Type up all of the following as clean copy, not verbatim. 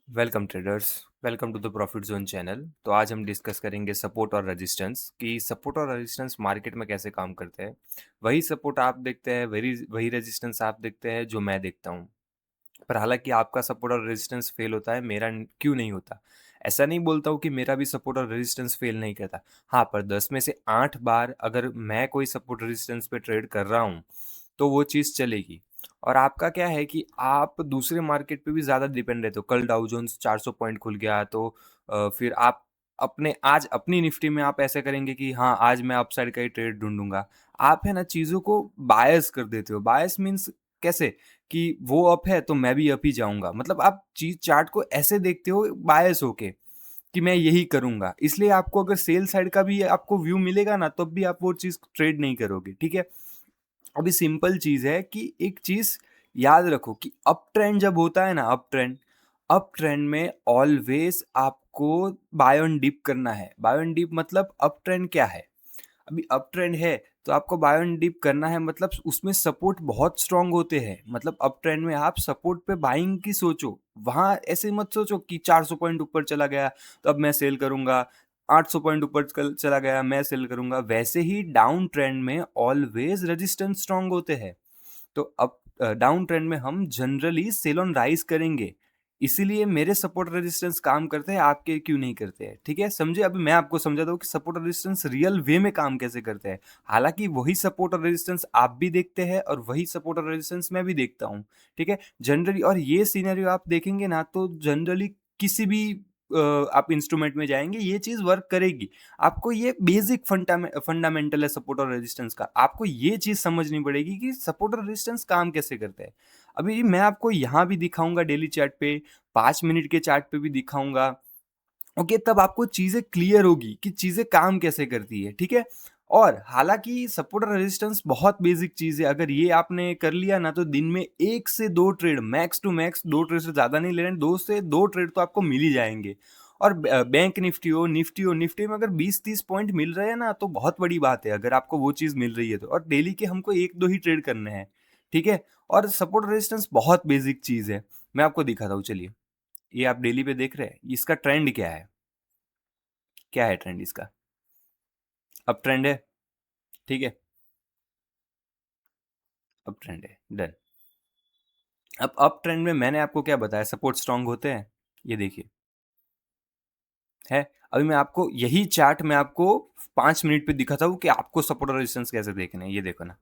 Welcome traders. Welcome to the profit zone channel. तो आज हम डिस्कस करेंगे सपोर्ट और रेजिस्टेंस कि सपोर्ट और रेजिस्टेंस मार्केट में कैसे काम करते हैं। वही सपोर्ट आप देखते हैं, वही वही रेजिस्टेंस आप देखते हैं जो मैं देखता हूँ। पर हालांकि आपका सपोर्ट और रेजिस्टेंस फेल होता है, मेरा क्यों नहीं होता। ऐसा नहीं बोलता हूँ कि मेरा भी सपोर्ट और रेजिस्टेंस फेल नहीं करता। हाँ, पर 10 में से 8 बार अगर मैं कोई सपोर्ट रेजिस्टेंस पे ट्रेड कर रहा हूँ तो वो चीज़ चलेगी। और आपका क्या है कि आप दूसरे मार्केट पे भी ज़्यादा डिपेंड रहते हो। कल डाउ जोन्स 400 पॉइंट खुल गया तो फिर आप अपने आज अपनी निफ्टी में आप ऐसे करेंगे कि हाँ, आज मैं अपसाइड का ही ट्रेड ढूंढूंगा। आप है ना चीज़ों को बायस कर देते हो। बायस मीन्स कैसे कि वो अप है तो मैं भी अप ही जाऊंगा। मतलब आप चीज चार्ट को ऐसे देखते हो बायस होके कि मैं यही करूंगा। इसलिए आपको अगर सेल साइड का भी आपको व्यू मिलेगा ना तब भी आप वो चीज ट्रेड नहीं करोगे। ठीक है, अभी सिंपल चीज है कि एक चीज याद रखो कि अप ट्रेंड जब होता है ना, अप ट्रेंड में ऑलवेज आपको बाय ऑन डिप करना है। बाय ऑन डिप मतलब अप ट्रेंड क्या है, अभी अप ट्रेंड है तो आपको बाय ऑन डिप करना है। मतलब उसमें सपोर्ट बहुत स्ट्रांग होते हैं। मतलब अप ट्रेंड में आप सपोर्ट पे बाइंग की सोचो। वहां ऐसे मत सोचो कि 400 पॉइंट ऊपर चला गया तो अब मैं सेल करूंगा, 800 पॉइंट ऊपर चला गया मैं सेल करूंगा। वैसे ही डाउन ट्रेंड में ऑलवेज रेजिस्टेंस स्ट्रांग होते हैं। तो अब डाउन ट्रेंड में हम जनरली सेल ऑन राइज करेंगे। इसीलिए मेरे सपोर्ट रेजिस्टेंस काम करते हैं, आपके क्यों नहीं करते हैं। ठीक है, समझे। अभी मैं आपको समझाता हूँ कि सपोर्ट और रेजिस्टेंस रियल वे में काम कैसे करते हैं। हालांकि वही सपोर्ट और रेजिस्टेंस आप भी देखते हैं और वही सपोर्ट और रेजिस्टेंस मैं भी देखता हूँ। ठीक है, जनरली। और ये सीनरियो आप देखेंगे ना तो जनरली किसी भी आप इंस्ट्रूमेंट में जाएंगे ये चीज वर्क करेगी। आपको ये बेसिक फंडामेंटल है सपोर्ट और रेजिस्टेंस का। आपको ये चीज समझनी पड़ेगी कि सपोर्ट और रेजिस्टेंस काम कैसे करते हैं। अभी मैं आपको यहाँ भी दिखाऊंगा डेली चार्ट पे, 5 मिनट के चार्ट पे भी दिखाऊंगा। ओके, तब आपको चीजें क्लियर होगी कि चीजें काम कैसे करती है। ठीक है, और हालांकि सपोर्ट और रेजिस्टेंस बहुत बेसिक चीज है। अगर ये आपने कर लिया ना तो दिन में 1 से 2 trade, max to max 2 trade से ज्यादा नहीं ले रहे हैं, 2 से 2 ट्रेड तो आपको मिल ही जाएंगे। और बैंक निफ्टी में अगर 20-30 पॉइंट मिल रहे हैं ना तो बहुत बड़ी बात है। अगर आपको वो चीज मिल रही है तो, और डेली के हमको 1-2 ही ट्रेड करने हैं। ठीक है, और सपोर्ट रेजिस्टेंस बहुत बेसिक चीज है। मैं आपको दिखाता हूँ, चलिए। ये आप डेली पे देख रहे हैं, इसका ट्रेंड क्या है। क्या है ट्रेंड इसका, अप ट्रेंड है। ठीक है, अप ट्रेंड है, डन। अब अप ट्रेंड में मैंने आपको क्या बताया, सपोर्ट स्ट्रांग होते हैं। ये देखिए है। अभी मैं आपको यही चार्ट में आपको 5 मिनट पे दिखाता हूँ कि आपको सपोर्ट और रेजिस्टेंस कैसे देखने हैं। ये देखो ना।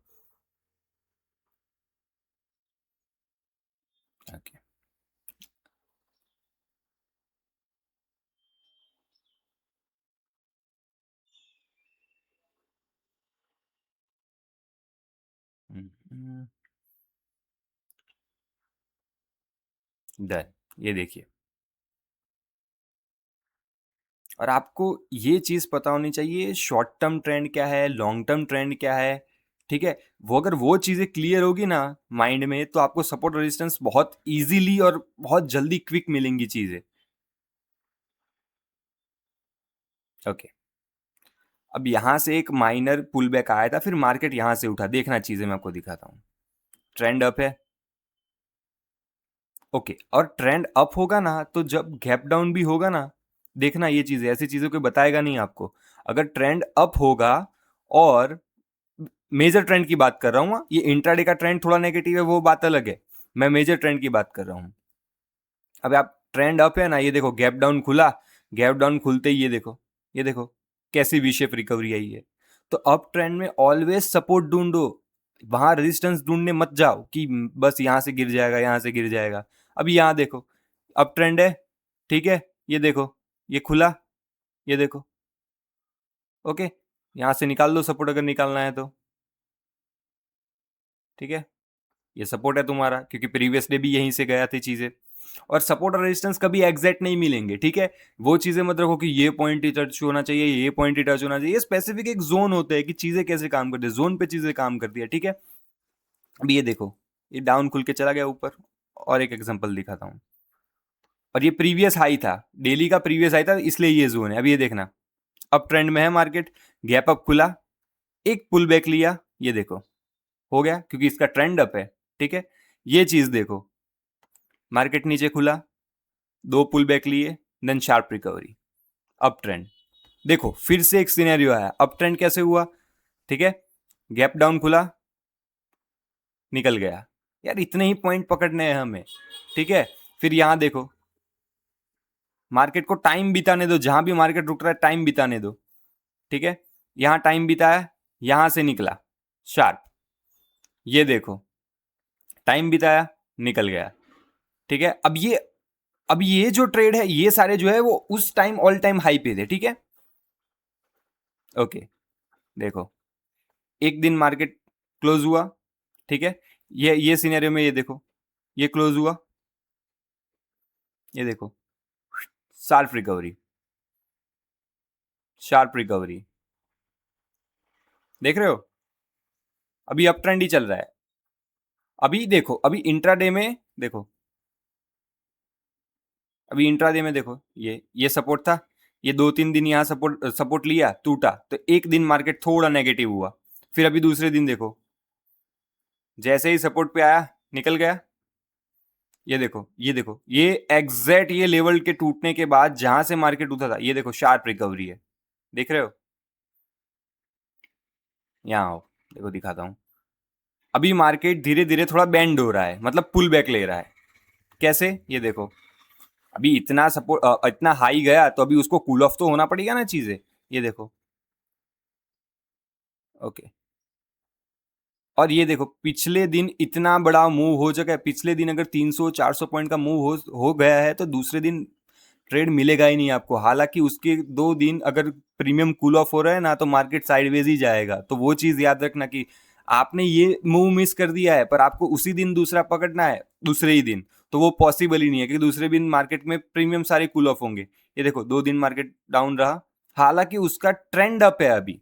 Okay, done. ये देखिए, और आपको ये चीज पता होनी चाहिए शॉर्ट टर्म ट्रेंड क्या है, लॉन्ग टर्म ट्रेंड क्या है। ठीक है, वो अगर वो चीजें क्लियर होगी ना माइंड में तो आपको सपोर्ट रेजिस्टेंस बहुत इजीली और बहुत जल्दी क्विक मिलेंगी चीजें। ओके, अब यहां से एक माइनर पुल बैक आया था, फिर मार्केट यहां से उठा। देखना चीजें मैं आपको दिखाता हूँ। ट्रेंड अप है। ओके, और ट्रेंड अप होगा ना तो जब गैप डाउन भी होगा ना, देखना ये चीजें, ऐसी चीजों को बताएगा नहीं आपको। अगर ट्रेंड अप होगा, और मेजर ट्रेंड की बात कर रहा हूँ, ये इंट्राडे का ट्रेंड थोड़ा नेगेटिव है वो बात अलग है। मैं मेजर ट्रेंड की बात कर रहा हूँ। अब आप ट्रेंड अप है ना, ये देखो गैप डाउन खुला। गैप डाउन खुलते ही ये देखो कैसी वी शेप रिकवरी आई है। तो अप ट्रेंड में ऑलवेज सपोर्ट ढूंढो, वहां रेजिस्टेंस ढूंढने मत जाओ कि बस यहां से गिर जाएगा, यहां से गिर जाएगा। अभी यहां देखो, अप ट्रेंड है। ठीक है, ये देखो, ये खुला, ये देखो। ओके, यहां से निकाल लो सपोर्ट अगर निकालना है तो। ठीक है, ये सपोर्ट है तुम्हारा क्योंकि प्रीवियस डे भी यहीं से गया थे चीजें। और सपोर्ट और रेजिस्टेंस कभी एग्जैक्ट नहीं मिलेंगे। ठीक है, वो चीजें मत रखो कि ये पॉइंट ही टच होना चाहिए, ये पॉइंट ही टच होना चाहिए। स्पेसिफिक एक जोन होता है कि चीजें कैसे काम करती है, जोन पे चीजें काम करती है। ठीक है, अभी ये देखो, ये डाउन खुल के चला गया ऊपर। और एक एग्जांपल दिखाता हूं। और ये प्रीवियस हाई था, डेली का प्रीवियस हाई था, इसलिए ये जोन है। अभी ये देखना, अप ट्रेंड में है मार्केट, गैप अप खुला, एक पुल बैक लिया, ये देखो हो गया क्योंकि इसका ट्रेंड अप है। ठीक है, ये चीज देखो, मार्केट नीचे खुला, 2 पुल बैक लिए, then sharp recovery, up trend. देखो फिर से एक सिनेरियो आया, अप ट्रेंड कैसे हुआ, ठीक है, गैप डाउन खुला, निकल गया। यार इतने ही पॉइंट पकड़ने हैं हमें, ठीक है। फिर यहां देखो, मार्केट को टाइम बिताने दो, जहां भी मार्केट रुक रहा है टाइम बिताने दो, ठीक है। यहां टाइम बिताया, यहां से निकला शार्प, ये देखो टाइम बिताया, निकल गया, ठीक है। अब ये जो ट्रेड है, ये सारे जो है वो उस टाइम ऑल टाइम हाई पे थे, ठीक है। ओके, देखो एक दिन मार्केट क्लोज हुआ, ठीक है। ये सिनेरियो में ये देखो, ये क्लोज हुआ, ये देखो शार्प रिकवरी, शार्प रिकवरी, देख रहे हो, अभी अप ट्रेंड ही चल रहा है। अभी देखो, अभी इंट्राडे में देखो, अभी इंट्राडे में देखो, ये सपोर्ट था, ये 2-3 दिन यहाँ सपोर्ट सपोर्ट लिया, टूटा, तो एक दिन मार्केट थोड़ा नेगेटिव हुआ। फिर अभी दूसरे दिन देखो, जैसे ही सपोर्ट पे आया, निकल गया। ये देखो, ये देखो, ये एग्जैक्ट ये लेवल के टूटने के बाद जहां से मार्केट उठा था, ये देखो शार्प रिकवरी है, देख रहे हो। यहाँ आओ, देखो दिखाता हूं। अभी मार्केट धीरे धीरे थोड़ा बेंड हो रहा है, मतलब पुल बैक ले रहा है। कैसे, ये देखो, अभी इतना सपोर्ट इतना हाई गया, तो अभी उसको कूल ऑफ तो होना पड़ेगा ना चीजें, ये देखो। ओके, और ये देखो पिछले दिन इतना बड़ा मूव हो चुका है, पिछले दिन अगर 300-400 पॉइंट का मूव हो गया है, तो दूसरे दिन ट्रेड मिलेगा ही नहीं आपको। हालांकि उसके 2 दिन अगर प्रीमियम कूल ऑफ हो रहा है ना, तो मार्केट साइडवेज ही जाएगा। तो वो चीज याद रखना कि आपने ये मूव मिस कर दिया है, पर आपको उसी दिन दूसरा पकड़ना है, दूसरे ही दिन, तो वो पॉसिबल ही नहीं है, क्योंकि दूसरे दिन मार्केट में प्रीमियम सारे कूल ऑफ होंगे। ये देखो 2 दिन मार्केट डाउन रहा, हालांकि उसका ट्रेंड अप है, अभी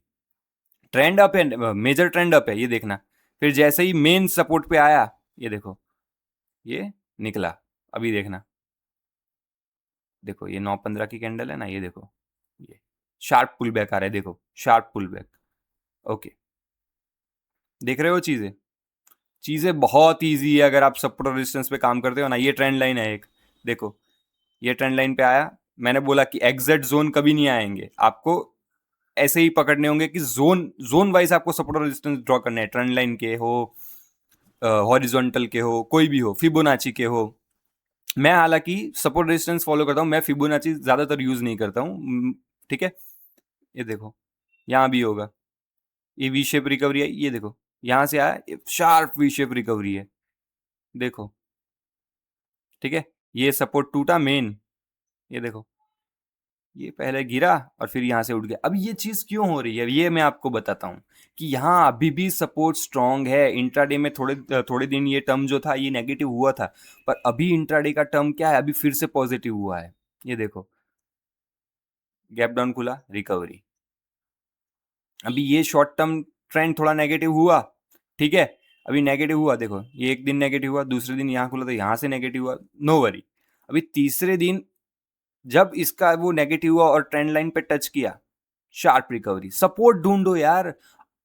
ट्रेंड अप है, मेजर ट्रेंड अप है, ये देखना। फिर जैसे ही मेन सपोर्ट पे आया, ये देखो, ये निकला, अभी देखना, देखो ये 9-15 की कैंडल है ना, ये देखो, ये शार्प पुल बैक आ रहा है, देखो शार्प पुल बैक। ओके, देख रहे हो चीजें, चीजें बहुत इजी है अगर आप सपोर्ट और रेजिस्टेंस पे काम करते हो ना। ये ट्रेंड लाइन है एक, देखो ये ट्रेंड लाइन पे आया, मैंने बोला कि एग्जैक्ट जोन कभी नहीं आएंगे आपको, ऐसे ही पकड़ने होंगे कि जोन जोन वाइज आपको सपोर्ट और रेजिस्टेंस ड्रॉ करने हैं, ट्रेंड लाइन के हो, हॉरिजॉन्टल के हो, कोई भी हो, फिबोनाची के हो। मैं हालांकि सपोर्ट रेजिस्टेंस फॉलो करता हूँ, मैं फिबोनाची ज्यादातर यूज नहीं करता हूँ, ठीक है। ये देखो, यहाँ भी होगा, ये वी शेप रिकवरी है, ये देखो यहां से आया, शार्प वी शेप रिकवरी है, देखो, ठीक है। ये सपोर्ट टूटा मेन, ये देखो, ये पहले गिरा और फिर यहां से उठ गया। अब ये चीज क्यों हो रही है, ये मैं आपको बताता हूँ कि यहाँ अभी भी सपोर्ट स्ट्रांग है। इंट्राडे में थोड़े थोड़े दिन ये टर्म जो था ये नेगेटिव हुआ था, पर अभी इंट्राडे का टर्म क्या है, अभी फिर से पॉजिटिव हुआ है। ये देखो, गैप डाउन खुला, रिकवरी। अभी ये शॉर्ट टर्म ट्रेंड थोड़ा नेगेटिव हुआ, ठीक है, अभी नेगेटिव हुआ, देखो ये एक दिन नेगेटिव हुआ, दूसरे दिन यहाँ खुला तो यहाँ से नेगेटिव हुआ, नो वरी। अभी तीसरे दिन जब इसका वो नेगेटिव हुआ और ट्रेंड लाइन पे टच किया, शार्प रिकवरी। सपोर्ट ढूंढो यार,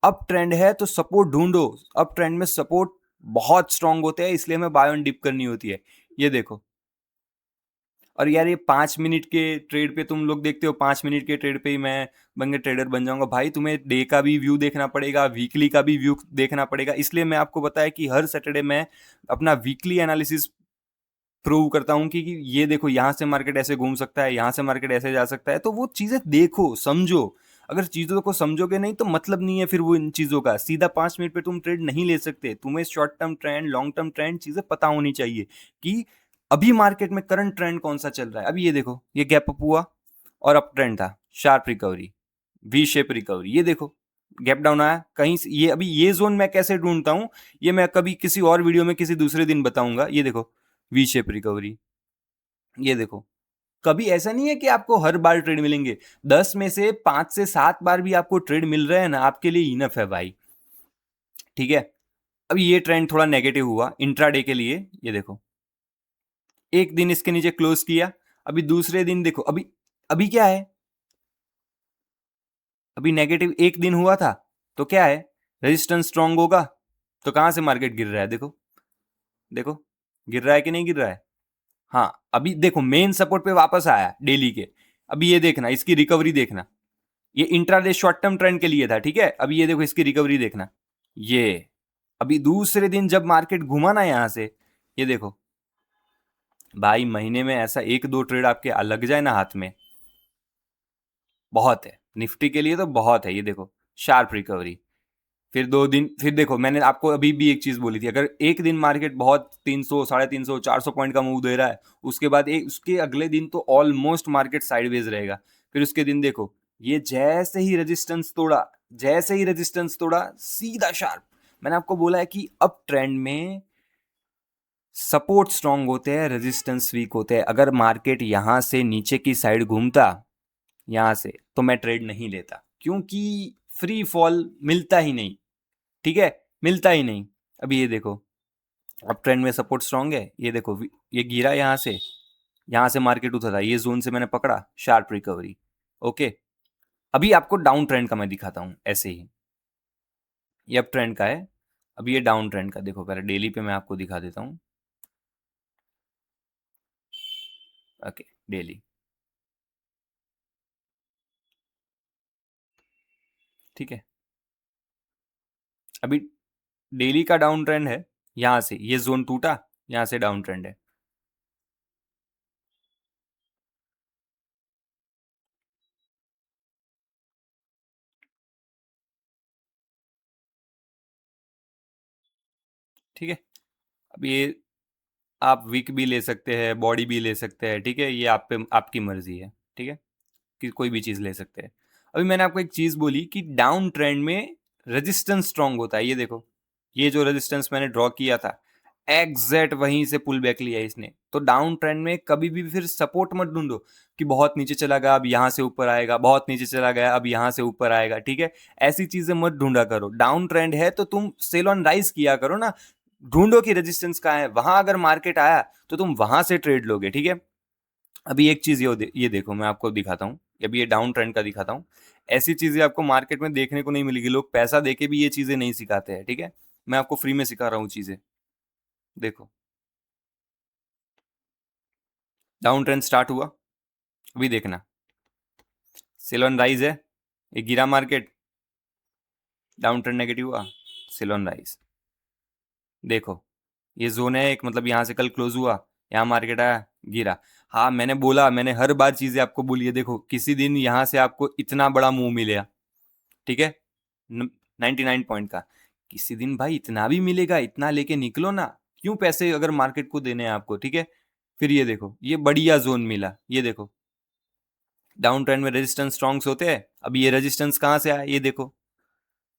अप ट्रेंड है तो सपोर्ट ढूंढो, अप ट्रेंड में सपोर्ट बहुत स्ट्रांग होते हैं, इसलिए हमें बाय ऑन डिप करनी होती है। ये देखो, और यार ये 5 मिनट के ट्रेड पे तुम लोग देखते हो, 5 मिनट के ट्रेड पे ही मैं बन के ट्रेडर बन जाऊंगा। भाई तुम्हें डे का भी व्यू देखना पड़ेगा, वीकली का भी व्यू देखना पड़ेगा। इसलिए मैं आपको बताया कि हर सैटरडे मैं अपना वीकली एनालिसिस प्रूव करता हूँ कि ये देखो यहाँ से मार्केट ऐसे घूम सकता है, यहाँ से मार्केट ऐसे जा सकता है। तो वो चीजें देखो, समझो। अगर चीजों को समझोगे नहीं तो मतलब नहीं है फिर वो इन चीजों का। सीधा 5 मिनट पे तुम ट्रेड नहीं ले सकते, तुम्हें short term trend, long term trend चीजें पता होनी चाहिए कि अभी मार्केट में करंट ट्रेंड कौन सा चल रहा है। अभी ये देखो, ये गैप अप हुआ और अप ट्रेंड था, sharp recovery, V shape recovery. ये देखो गैप डाउन आया कहीं से, ये अभी ये जोन मैं कैसे ढूंढता हूं, ये मैं कभी किसी और वीडियो में किसी दूसरे दिन बताऊंगा। ये देखो वी शेप रिकवरी, ये देखो। कभी ऐसा नहीं है कि आपको हर बार ट्रेड मिलेंगे, 10 में से 5 से 7 बार भी आपको ट्रेड मिल रहे हैं ना, आपके लिए इनफ है भाई, ठीक है। अभी ये ट्रेंड थोड़ा नेगेटिव हुआ इंट्राडे के लिए, ये देखो एक दिन इसके नीचे क्लोज किया, अभी दूसरे दिन देखो, अभी अभी क्या है, अभी नेगेटिव एक दिन हुआ था, तो क्या है, रेजिस्टेंस स्ट्रांग होगा, तो कहां से मार्केट गिर रहा है, देखो देखो, गिर रहा है कि नहीं गिर रहा है, हाँ, अभी देखो मेन सपोर्ट पे वापस आया डेली के। अभी ये देखना, इसकी रिकवरी देखना। ये इंट्राडे शॉर्ट टर्म ट्रेंड के लिए था, ठीक है। अभी ये देखो इसकी रिकवरी देखना। ये अभी दूसरे दिन जब मार्केट घुमा ना यहां से, ये देखो भाई, महीने में ऐसा एक दो ट्रेड आपके लग जाए ना हाथ में, बहुत है। निफ्टी के लिए तो बहुत है। ये देखो शार्प रिकवरी। फिर 2 दिन, फिर देखो मैंने आपको अभी भी एक चीज बोली थी, अगर एक दिन मार्केट बहुत 300 350 400 पॉइंट का मूव दे रहा है, उसके बाद एक उसके अगले दिन तो ऑलमोस्ट मार्केट साइडवेज रहेगा। फिर उसके दिन देखो, ये जैसे ही रेजिस्टेंस तोड़ा सीधा शार्प। मैंने आपको बोला है कि अप ट्रेंड में सपोर्ट स्ट्रांग होते हैं, रेजिस्टेंस वीक होते हैं। अगर मार्केट यहां से नीचे की साइड घूमता यहां से, तो मैं ट्रेड नहीं लेता, क्योंकि फ्री फॉल मिलता ही नहीं, ठीक है, मिलता ही नहीं। अभी ये देखो, अब ट्रेंड में सपोर्ट स्ट्रांग है। ये देखो ये गिरा यहां से मार्केट उठा था, ये जोन से मैंने पकड़ा, शार्प रिकवरी। ओके, अभी आपको डाउन ट्रेंड का मैं दिखाता हूं ऐसे ही। ये अप ट्रेंड का है, अभी ये डाउन ट्रेंड का देखो। पहले डेली पे मैं आपको दिखा देता हूं। ओके, डेली, ठीक है। अभी डेली का डाउन ट्रेंड है, यहां से ये जोन टूटा, यहां से डाउन ट्रेंड है। ठीक है, अब ये आप वीक भी ले सकते हैं, बॉडी भी ले सकते हैं, ठीक है। ये आप पे आपकी मर्जी है, ठीक है, कि कोई भी चीज़ ले सकते हैं। अभी मैंने आपको एक चीज़ बोली कि डाउन ट्रेंड में रेजिस्टेंस स्ट्रांग होता है। ये देखो, ये जो रेजिस्टेंस मैंने ड्रॉ किया था, एग्जैक्ट वहीं से पुल बैक लिया इसने। तो डाउन ट्रेंड में कभी भी फिर सपोर्ट मत ढूंढो कि बहुत नीचे चला गया अब यहां से ऊपर आएगा, बहुत नीचे चला गया अब यहां से ऊपर आएगा, ठीक है। ऐसी चीजें मत ढूंढा करो। डाउन ट्रेंड है तो तुम सेल ऑन राइज किया करो ना, ढूंढो कि रेजिस्टेंस कहाँ है, वहां अगर मार्केट आया तो तुम वहां से ट्रेड लोगे, ठीक है। अभी एक चीज ये देखो, मैं आपको दिखाता हूँ। अभी ये डाउन ट्रेंड का दिखाता हूँ। ऐसी चीजें आपको मार्केट में देखने को नहीं मिलेगी, लोग पैसा देके भी ये चीजें नहीं सिखाते हैं, ठीक है। मैं आपको फ्री में सिखा रहा हूँ चीजें। देखो, डाउन ट्रेंड स्टार्ट हुआ, अभी देखना सेल ऑन राइज है। ये गिरा मार्केट, डाउन ट्रेंड नेगेटिव हुआ, सेल ऑन राइज। देखो, ये जोन है एक, मतलब यहाँ से कल क्लोज हुआ, यहाँ मार्केट आया, गिरा। हाँ, मैंने बोला, मैंने हर बार चीजें आपको बोली है। देखो, किसी दिन यहाँ से आपको इतना बड़ा मूव मिलेगा, ठीक है, 99 पॉइंट का। किसी दिन भाई इतना भी मिलेगा, इतना लेके निकलो ना। क्यों पैसे अगर मार्केट को देने हैं आपको, ठीक है। फिर ये देखो, ये बढ़िया जोन मिला। ये देखो, डाउन ट्रेंड में रेजिस्टेंस स्ट्रॉन्ग्स होते हैं। अब ये रेजिस्टेंस कहाँ से आया, ये देखो।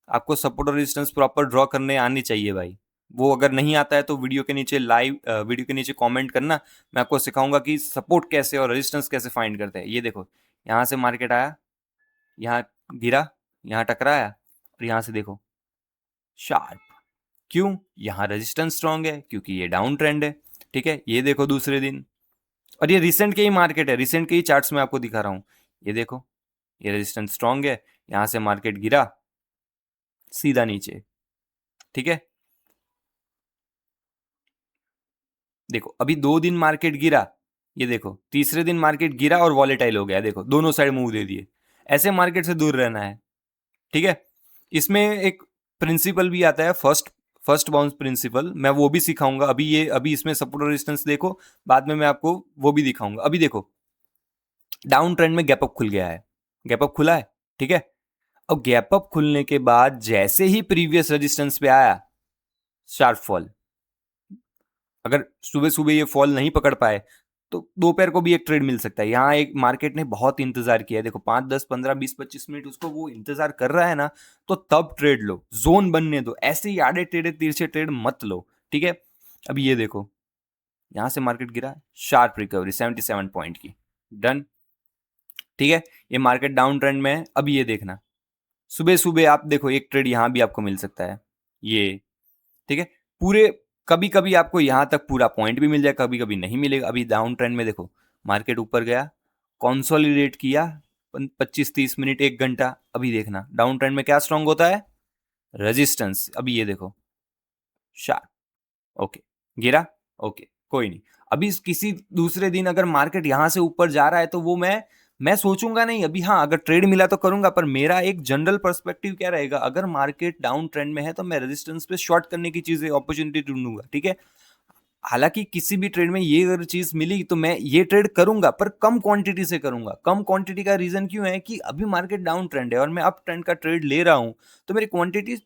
आपको सपोर्ट और रेजिस्टेंस प्रॉपर ड्रॉ करने आनी चाहिए भाई। वो अगर नहीं आता है तो वीडियो के नीचे कमेंट करना। मैं आपको सिखाऊंगा कि सपोर्ट कैसे और रेजिस्टेंस कैसे फाइंड करते हैं। ये देखो, यहाँ से मार्केट आया, यहाँ गिरा, यहाँ टकराया, और यहाँ से देखो शार्प। क्यों, यहाँ रेजिस्टेंस स्ट्रांग है, क्योंकि ये डाउन ट्रेंड है, ठीक है। ये देखो दूसरे दिन, और ये रिसेंट के ही मार्केट है, रिसेंट के ही चार्ट्स में आपको दिखा रहा हूँ। ये देखो, ये रेजिस्टेंस स्ट्रांग है, यहाँ से मार्केट गिरा सीधा नीचे, ठीक है। देखो, अभी 2 दिन मार्केट गिरा, ये देखो तीसरे दिन मार्केट गिरा और वॉलेटाइल हो गया। देखो, दोनों साइड मूव दे दिए। ऐसे मार्केट से दूर रहना है, ठीक है। इसमें एक प्रिंसिपल भी आता है, फर्स्ट फर्स्ट बाउंस प्रिंसिपल, मैं वो भी सिखाऊंगा। अभी इसमें सपोर्ट और रेजिस्टेंस देखो, बाद में मैं आपको वो भी दिखाऊंगा। अभी देखो, डाउन ट्रेंड में गैप अप खुल गया है, गैप अप खुला है, ठीक है। अब गैप अप खुलने के बाद जैसे ही प्रीवियस रेजिस्टेंस पे आया, शार्प फॉल। अगर सुबह सुबह ये फॉल नहीं पकड़ पाए तो दोपहर को भी एक ट्रेड मिल सकता है। यहाँ एक मार्केट ने बहुत इंतजार किया है, देखो 5 10 15 20 25 मिनट उसको वो इंतजार कर रहा है ना, तो तब ट्रेड लो, जोन बनने दो। ऐसे ही आड़े टेढ़े तिरछे ट्रेड मत लो, ठीक है। अभी ये देखो, यहाँ से मार्केट गिरा, शार्प रिकवरी 77 पॉइंट की, डन, ठीक है। ये मार्केट डाउन ट्रेंड में है। अभी ये देखना, सुबह सुबह आप देखो एक ट्रेड यहाँ भी आपको मिल सकता है, ये, ठीक है। पूरे कभी कभी आपको यहां तक पूरा पॉइंट भी मिल जाए, कभी कभी नहीं मिलेगा। अभी डाउन ट्रेंड में देखो, मार्केट ऊपर गया, कॉन्सोलिडेट किया 25 30 मिनट 1 घंटा। अभी देखना डाउन ट्रेंड में क्या स्ट्रांग होता है, रेजिस्टेंस। अभी ये देखो शार्प, ओके, गिरा, ओके, कोई नहीं। अभी किसी दूसरे दिन अगर मार्केट यहाँ से ऊपर जा रहा है तो वो मैं सोचूंगा नहीं अभी, हाँ अगर ट्रेड मिला तो करूंगा, पर मेरा एक जनरल पर्सपेक्टिव क्या रहेगा, अगर मार्केट डाउन ट्रेंड में है तो मैं रेजिस्टेंस पे शॉर्ट करने की चीजें अपॉर्चुनिटी ढूंढूंगा, ठीक है। हालांकि किसी भी ट्रेड में ये अगर चीज मिली तो मैं ये ट्रेड करूंगा, पर कम क्वांटिटी से करूंगा। कम क्वांटिटी का रीजन क्यों है कि अभी मार्केट डाउन ट्रेंड है और मैं अप ट्रेंड का ट्रेड ले रहा हूं, तो मेरी क्वांटिटी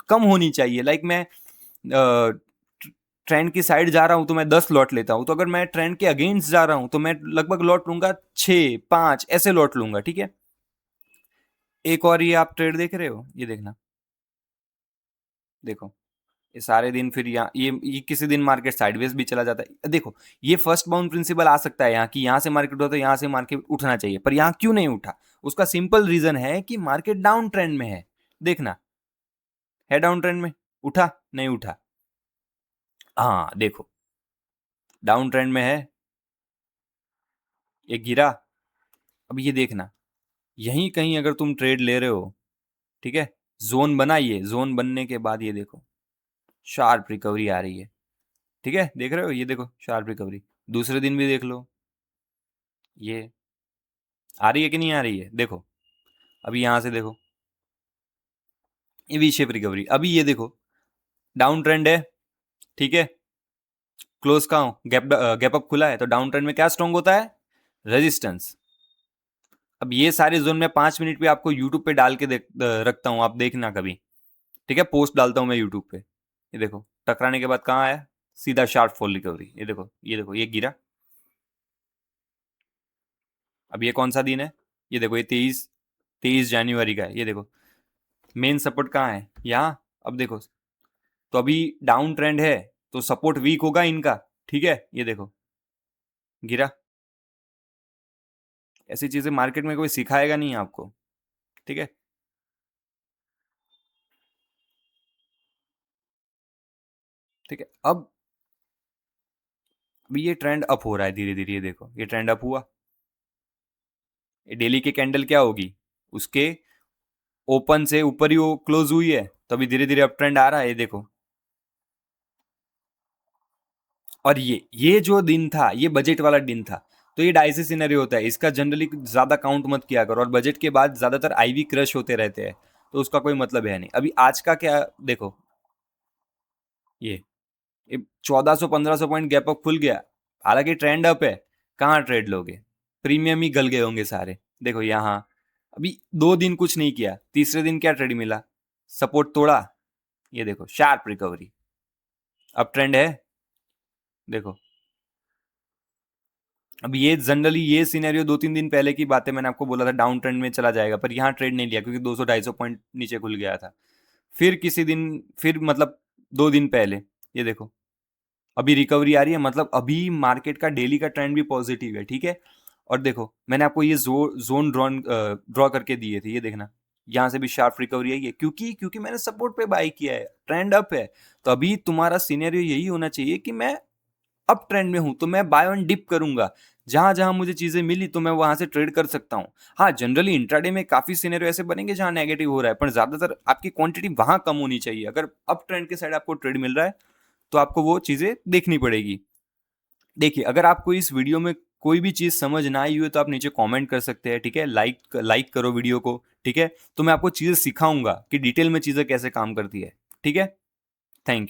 कम होनी चाहिए। लाइक मैं ट्रेंड की साइड जा रहा हूं तो मैं 10 लॉट लेता हूं, तो अगर मैं ट्रेंड के अगेंस्ट जा रहा हूं तो मैं लगभग लॉट लूंगा 6 5 ऐसे लॉट लूंगा, ठीक है। एक और ये आप ट्रेड देख रहे हो, ये देखना, देखो ये सारे दिन फिर यहाँ ये किसी दिन मार्केट साइडवेज भी चला जाता है। देखो ये फर्स्ट बाउंड प्रिंसिपल आ सकता है यहाँ की, यहाँ से मार्केट होता है, यहाँ से मार्केट उठना चाहिए, पर यहाँ क्यों नहीं उठा, उसका सिंपल रीजन है कि मार्केट डाउन ट्रेंड में है। देखना, है डाउन ट्रेंड में, उठा नहीं उठा, हाँ देखो डाउन ट्रेंड में है, ये गिरा। अब ये देखना, यहीं कहीं अगर तुम ट्रेड ले रहे हो, ठीक है, जोन बनाइए, जोन बनने के बाद ये देखो शार्प रिकवरी आ रही है, ठीक है, देख रहे हो, ये देखो शार्प रिकवरी। दूसरे दिन भी देख लो, ये आ रही है कि नहीं आ रही है, देखो अभी यहां से देखो ये वी शेप रिकवरी। अभी ये देखो डाउन ट्रेंड है, ठीक है, क्लोज का गैप अप खुला है, तो डाउन ट्रेंड में क्या स्ट्रॉन्ग होता है, रेजिस्टेंस। अब ये सारे जोन में 5 मिनट पे आपको यूट्यूब पे डाल के रखता हूं, आप देखना कभी, ठीक है, पोस्ट डालता हूं मैं यूट्यूब पे। ये देखो टकराने के बाद कहाँ आया, सीधा शार्प फॉल रिकवरी, ये देखो ये देखो ये गिरा। अब ये कौन सा दिन है, ये देखो ये 23 जनवरी का है, ये देखो मेन सपोर्ट कहाँ है, यहाँ। अब देखो तो अभी डाउन ट्रेंड है तो सपोर्ट वीक होगा इनका, ठीक है, ये देखो गिरा। ऐसी चीजें मार्केट में कोई सिखाएगा नहीं आपको, ठीक है। ठीक है, अब ये ट्रेंड अप हो रहा है धीरे धीरे, ये देखो ये ट्रेंड अप हुआ, ये डेली की कैंडल क्या होगी, उसके ओपन से ऊपर ही वो क्लोज हुई है, तो अभी धीरे धीरे अप ट्रेंड आ रहा है, ये देखो। और ये जो दिन था ये बजट वाला दिन था, तो ये डाइसी सिनेरियो होता है, इसका जनरली ज्यादा काउंट मत किया करो, और बजट के बाद ज्यादातर आईवी क्रश होते रहते हैं, तो उसका कोई मतलब है नहीं। अभी आज का क्या देखो, ये 1400 1500 पॉइंट गैप अप खुल गया, हालांकि ट्रेंड अप है, कहाँ ट्रेड लोगे, प्रीमियम ही गल गए होंगे सारे। देखो यहाँ अभी 2 दिन कुछ नहीं किया, तीसरे दिन क्या ट्रेड मिला, सपोर्ट तोड़ा, ये देखो शार्प रिकवरी, अब ट्रेंड है, देखो। अब ये जनरली ये सिनेरियो 2 3 दिन पहले की बात है, मैंने आपको बोला था डाउन ट्रेंड में चला जाएगा, पर यहाँ ट्रेड नहीं लिया क्योंकि 200 250 पॉइंट नीचे खुल गया था। फिर किसी दिन, फिर मतलब 2 दिन पहले, ये देखो अभी रिकवरी आ रही है, मतलब अभी मार्केट का डेली का ट्रेंड भी पॉजिटिव है, ठीक है। और देखो मैंने आपको ये जोन ड्रॉ करके दिए थे, ये देखना यहाँ से भी शार्प रिकवरी आई है, क्योंकि क्योंकि मैंने सपोर्ट पे बाई किया है, ट्रेंड अप है। तो अभी तुम्हारा सिनेरियो यही होना चाहिए कि मैं अप ट्रेंड में हूं तो मैं बाय ऑन डिप करूंगा, जहां जहां मुझे चीजें मिली तो मैं वहां से ट्रेड कर सकता हूं। हाँ जनरली इंट्राडे में काफी सिनेरियो ऐसे बनेंगे जहां नेगेटिव हो रहा है, पर ज्यादातर आपकी क्वांटिटी वहां कम होनी चाहिए। अगर अप ट्रेंड के साइड आपको ट्रेड मिल रहा है तो आपको वो चीजें देखनी पड़ेगी। देखिए अगर आपको इस वीडियो में कोई भी चीज समझ ना आई हो तो आप नीचे कमेंट कर सकते हैं, ठीक है, लाइक करो वीडियो को, ठीक है। तो मैं आपको चीजें सिखाऊंगा कि डिटेल में चीजें कैसे काम करती है, ठीक है। Thank you.